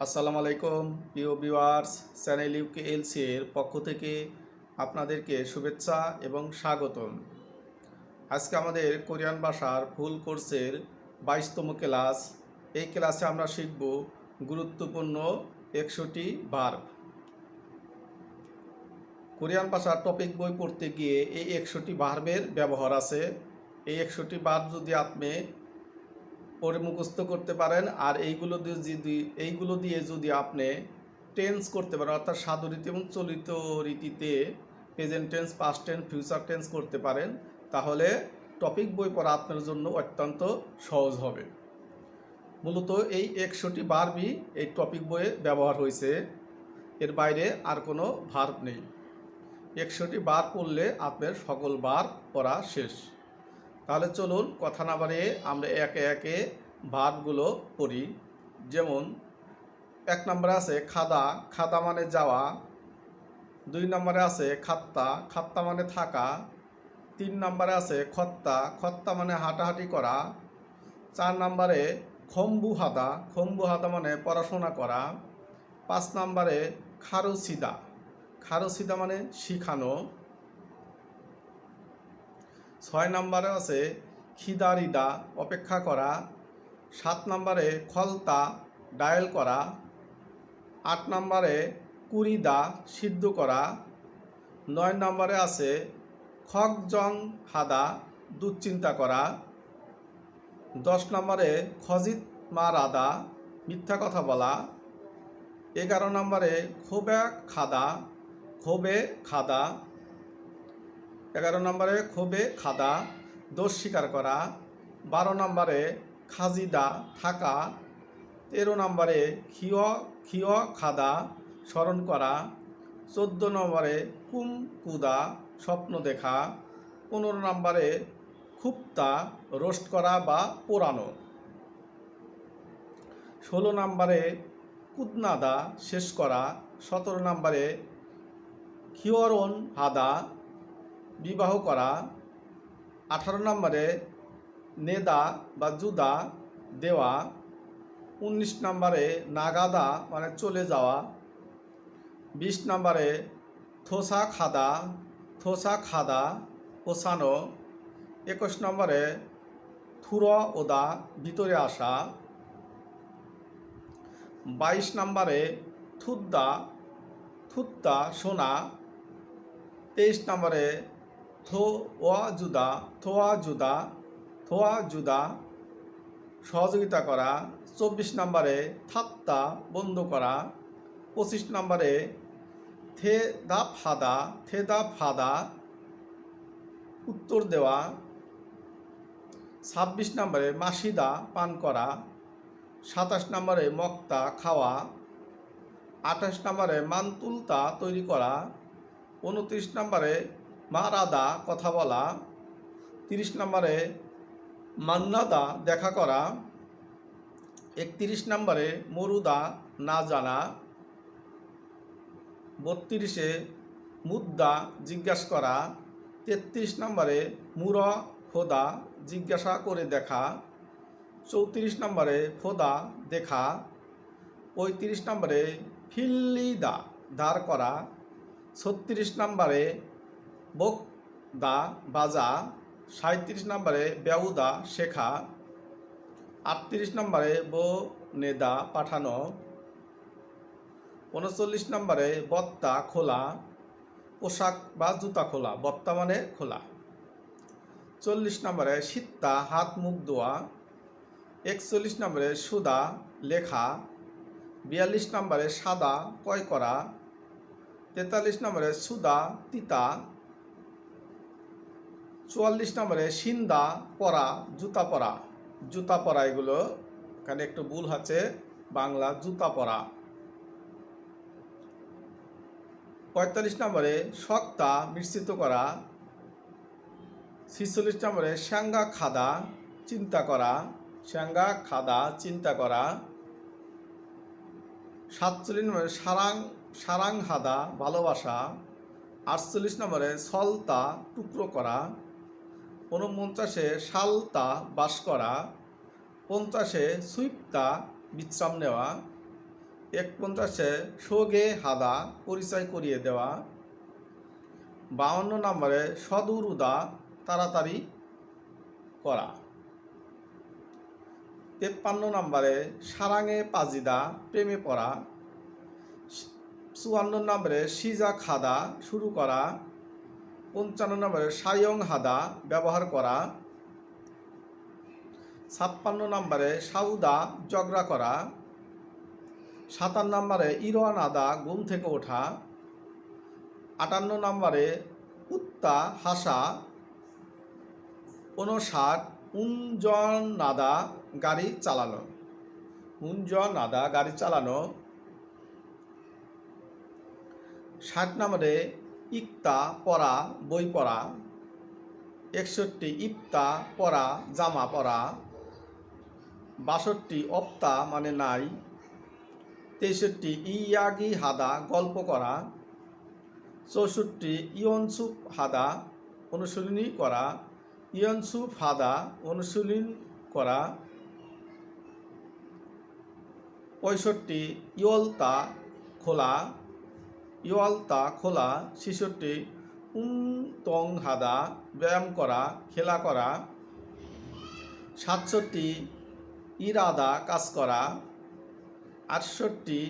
আসসালামু আলাইকুম প্রিয় ভিউয়ার্স, চ্যানেল ইউকেএলসি এর পক্ষ থেকে আপনাদেরকে শুভেচ্ছা এবং স্বাগতম। আজকে আমাদের কোরিয়ান ভাষার ফুল কোর্সের 22তম ক্লাস। এই ক্লাসে আমরা শিখব গুরুত্বপূর্ণ 100টি ভার্ব। কোরিয়ান ভাষার টপিক বই পড়তে গিয়ে এই 100টি ভার্বের ব্যবহার আছে। এই 100টি ভার্ব যদি আপনি পরে মুখস্থ করতে পারেন আর এইগুলো দিয়ে যদি আপনি টেন্স করতে পারেন, অর্থাৎ সাধু রীতি এবং চলিত রীতিতে present tense, past tense, future tense করতে পারেন, তাহলে টপিক বই পড়া আপনার জন্য অত্যন্ত সহজ হবে। মূলত এই 100টি ভার্বই এই টপিক বইয়ে ব্যবহার হয়েছে, এর বাইরে আর কোনো ভার্ব নেই। 100টি ভার্ব পড়লে আপনার সকল ভার্ব পড়া শেষ। তাহলে চলুন কথা না বাড়িয়ে আমরা একে একে ভার্বগুলো পড়ি। যেমন 1 নম্বরে আছে খাদা, খাদা মানে যাওয়া। 2 নম্বরে আছে খাত্তা, খাত্তা মানে থাকা। 3 নম্বরে আছে খত্তা, খত্তা মানে হাঁটাহাঁটি করা। 4 নম্বরে খম্বুহাদা, খম্বুহাদা মানে পড়াশোনা করা। 5 নম্বরে খারুসিদা, খারুসিদা মানে শিখানো। 6 নম্বরে আছে খিদারিদা, অপেক্ষা করা। 7 নম্বরে খলতা, ডায়াল করা। 8 নম্বরে কুরিদা, সিদ্ধ করা। 9 নম্বরে আছে খগজং হাদা, দুশ্চিন্তা করা। 10 নম্বরে খজিত মারাদা, মিথ্যা কথা বলা। 11 নম্বরে খোবে খাদা, খোবে খাদা। 11 নম্বরে খোবে খাদা, দোষ স্বীকার করা। 12 নম্বরে খাজিদা, থাকা। 13 নম্বরে খিয় খিয় খাদা, স্মরণ করা। 14 নম্বরে কুম কুদা, স্বপ্ন দেখা। 15 নম্বরে খুপ্তা, রোস্ট করা বা পোড়ানো। 16 নম্বরে কুদনাদা, শেষ করা। 17 নম্বরে খিয়রন হাদা, বিবাহ করা। 18 নম্বরে নেদা বা জুদা, দেওয়া। 19 নম্বরে নাগাদা মানে চলে যাওয়া। 20 নম্বরে থোসা খাদা, থোসা খাদা, পোষানো। 21 নম্বরে থুর ওদা, ভিতরে আসা। 22 নম্বরে থুদ্দা, থুত্তা, শোনা। 23 নম্বরে থোয়া জুদা, থোয়া জুদা, থোয়া জুদা, সহযোগিতা করা। 24 নম্বরে থাত্তা, বন্ধ করা। 25 নম্বরে থেদা ফাদা, থেদা ফাদা, উত্তর দেওয়া। 26 নম্বরে মাসিদা, পান করা। 27 নম্বরে মক্তা, খাওয়া। 28 নম্বরে মান্তুলতা, তৈরি করা। 29 নম্বরে মারাদা, কথা বলা। 30 নম্বরে মান্নাদা, দেখা করা। 31 নম্বরে মরুদা, না জানা। 32 মুদ্দা, জিজ্ঞাসা করা। 33 নম্বরে মুর খোদা, জিজ্ঞাসা করে দেখা। 34 নম্বরে খোদা, দেখা। 35 নম্বরে ফিল্লিদা, দাঁড় করা। 36 নম্বরে বকদা, বাজা। 37 নম্বরে বেউদা, শেখা। 38 নম্বরে নেদা, পাঠানো। 39 নম্বরে বত্তা, খোলা, পোশাক বা জুতা খোলা, বত্তা মানে খোলা। 40 নম্বরে সিত্তা, হাত মুখ ধোয়া। 41 নম্বরে সুদা, লেখা। 42 নম্বরে সাদা, ক্রয় করা। 43 নম্বরে সুদা, তিতা। 44 নম্বরে সিন্দা, পরা, জুতা পরা, জুতা পরা। এগুলো এখানে একটু ভুল আছে, বাংলা জুতা পরা। 45 নম্বরে সক্তা, মিশ্রিত করা। 46 নম্বরে সাঙ্গা খাদা, চিন্তা করা, সাঙ্গা খাদা, চিন্তা করা। 47 নম্বরে সারাং, সারাং হাদা, ভালোবাসা। 48 নম্বরে সলতা, টুকরো করা। 49 সালতা, বাস করা। 50 সুইপ্তা, বিশ্রাম নেওয়া। 51 সোগে হাদা পরিচয় করিয়ে দেওয়া। 52 নম্বরে সদূর উদা তাড়াতাড়ি করা। 53 নম্বরে সারাঙে পাজিদা প্রেমে পড়া। 54 নম্বরে সিজা খাদা শুরু করা। 55 নম্বরে সায়ং হাদা ব্যবহার করা। 56 নম্বরে সাউদা ঝগড়া করা। 57 নম্বরে ইরোয়ান আদা ঘুম থেকে ওঠা। 58 নম্বরে উত্তা হাসা। 59 উনজন নাদা গাড়ি চালানো। উনজন নাদা গাড়ি চালানো। 60 নম্বরে ইক্তা পরা বই পড়া। 61 ইপ্তা পরা জামা পরা। 62 অপ্তা মানে নাই। 63 ইয়াগি হাদা গল্প করা। 64 ইয়নসুফ হাদা অনুশীলনী করা। ইয়নসুফ হাদা অনুশীলনী করা। 65 ইয়লতা খোলা। ইয়লতা খোলা। 66 উনতং হাদা ব্যায়াম করা খেলা করা। 67 ইরাদা কাজ করা। 68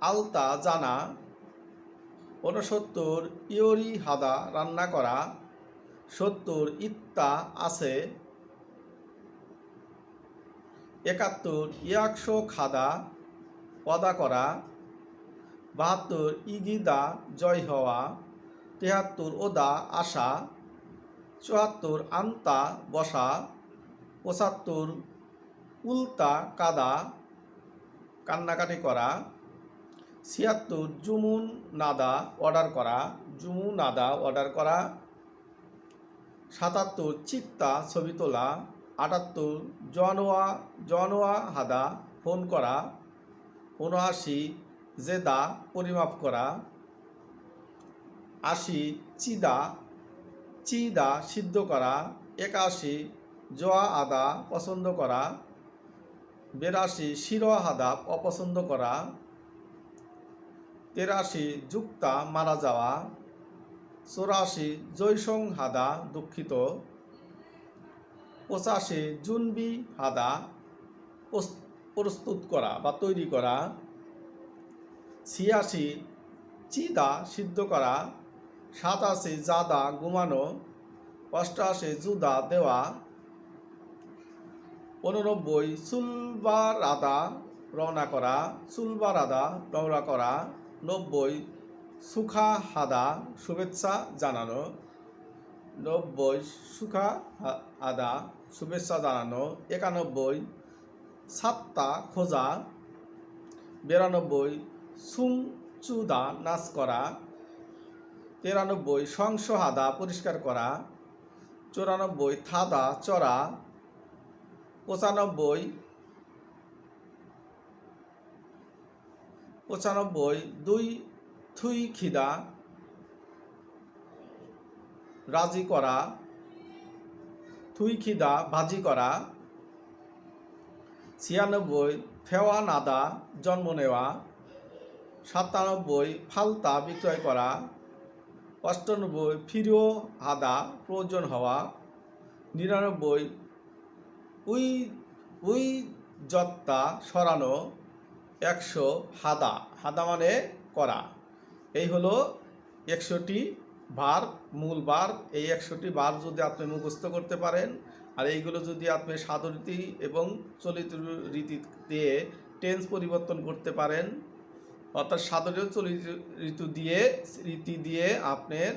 আলতা জানা। 69 ইয়রি হাদা রান্না করা। 70 ইত্তা আছে। 71 ইয়াকশো খাদা ওয়াদা করা। 72 ইগিদা জয় হওয়া। 73 ওদা আশা। 74 আন্তা বসা। 75 উল্টা কাদা কান্নাকাটি করা। 76 জুমুন নাদা অর্ডার করা। জুমু নাদা অর্ডার করা। 77 চিত্তা ছবি তোলা। 78 জনোয়া হাদা ফোন করা। 79 জেদা পরিমাপ করা। 80 চিদা সিদ্ধ করা। 81 জোয়া আদা পছন্দ করা। 82 শির হাদা অপছন্দ করা। 83 যুক্তা মারা যাওয়া। 84 জৈসং হাদা দুঃখিত। 85 জুনবি হাদা প্রস্তুত করা বা তৈরি করা। 86 চিদা সিদ্ধ করা। 87 জাদা ঘুমানো। 88 জুদা দেওয়া। 89 চুলবার আদা রওনা করা। চুলবার আদা রওনা করা। 90 সুখা হাদা শুভেচ্ছা জানানো। 90 সুখা আদা শুভেচ্ছা জানানো। 91 সাত্তা খোঁজা। 92 সুংচুদা নাচ করা। 93 সংস হাদা পরিষ্কার করা। 94 থাদা চড়া। 95 দুই থুই খিদা রাজি করা। থুই খিদা ভাজি করা। 96 ফেওয়া নাদা জন্ম নেওয়া। 97 ফালতা বিক্রয় করা। 98 ফিরিও হাদা প্রয়োজন হওয়া। 99 উই জত্তা সরানো। 100 হাদা হাদা মানে করা। এই হলো 100টি ভার্ব মূল ভার্ব। এই 100টি ভার্ব যদি আপনি মুখস্থ করতে পারেন আর এইগুলো যদি আপনি সাধুরীতি এবং চলিত রীতি দিয়ে টেন্স পরিবর্তন করতে পারেন অর্থাৎ সাধুরীয় চলিত রীতি দিয়ে আপনার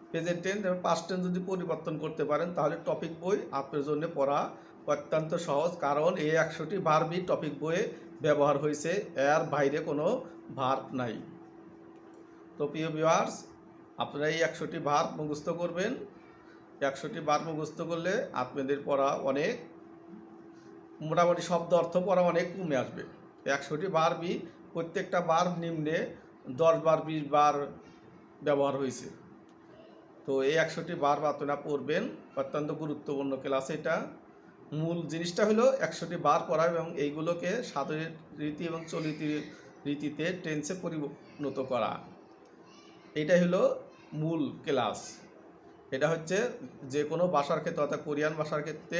প্রেজেন্ট টেন্স এবং পাস্ট টেন্স যদি পরিবর্তন করতে পারেন তাহলে টপিক বই আপনার জন্য পড়া অত্যন্ত সহজ, কারণ এই 100টি ভার্বই টপিক বইয়ে ব্যবহার হয়েছে, এর বাইরে কোনো ভার্ব নাই। তো প্রিয় ভিউয়ার্স, আপনারা এই 100টি ভার্ব মুখস্থ করবেন। 100টি ভার্ব মুখস্থ করলে আপনাদের পড়া অনেক মোটামুটি শব্দ অর্থ পড়া অনেক কমে আসবে। 100টি ভার্বই প্রত্যেকটা ভার্ব নিম্নে 10 বার 20 বার ব্যবহার হয়েছে। তো এই 100টি ভার্ব আপনারা পড়বেন, অত্যন্ত গুরুত্বপূর্ণ ক্লাস এটা। মূল জিনিসটা হলো 100টি বার পড়া এবং এইগুলোকে সাধনের রীতি এবং চলিত রীতিতে টেন্সে পরিণত করা। এটাই হলো মূল ক্লাস। এটা হচ্ছে যে কোনো ভাষার ক্ষেত্রে অর্থাৎ কোরিয়ান ভাষার ক্ষেত্রে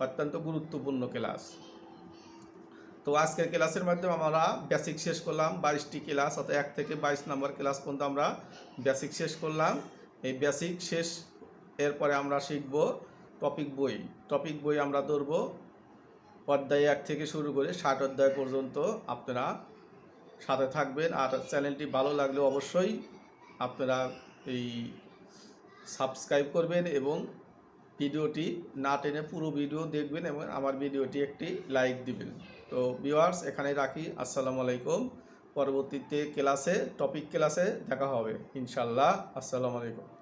অত্যন্ত গুরুত্বপূর্ণ ক্লাস। তো আজকের ক্লাসের মাধ্যমে আমরা বেসিক শেষ করলাম। 22টি ক্লাস অর্থাৎ 1 থেকে 22 নম্বর ক্লাস পর্যন্ত আমরা বেসিক শেষ করলাম। এই বেসিক শেষ এরপরে আমরা শিখব টপিক বই আমরা ধরব অধ্যায় 1 থেকে শুরু করে 60 অধ্যায় পর্যন্ত। আপনারা সাথে থাকবেন। আর চ্যানেলটি ভালো লাগলে অবশ্যই আপনারা এই সাবস্ক্রাইব করবেন এবং ভিডিওটি না টেনে পুরো ভিডিও দেখবেন এবং আমার ভিডিওটি একটি লাইক দিবেন। তো ভিউয়ার্স এখানে রাখি। আসসালামু আলাইকুম। পরবর্তীতে ক্লাসে টপিক ক্লাসে দেখা হবে ইনশাল্লাহ। আসসালামু আলাইকুম।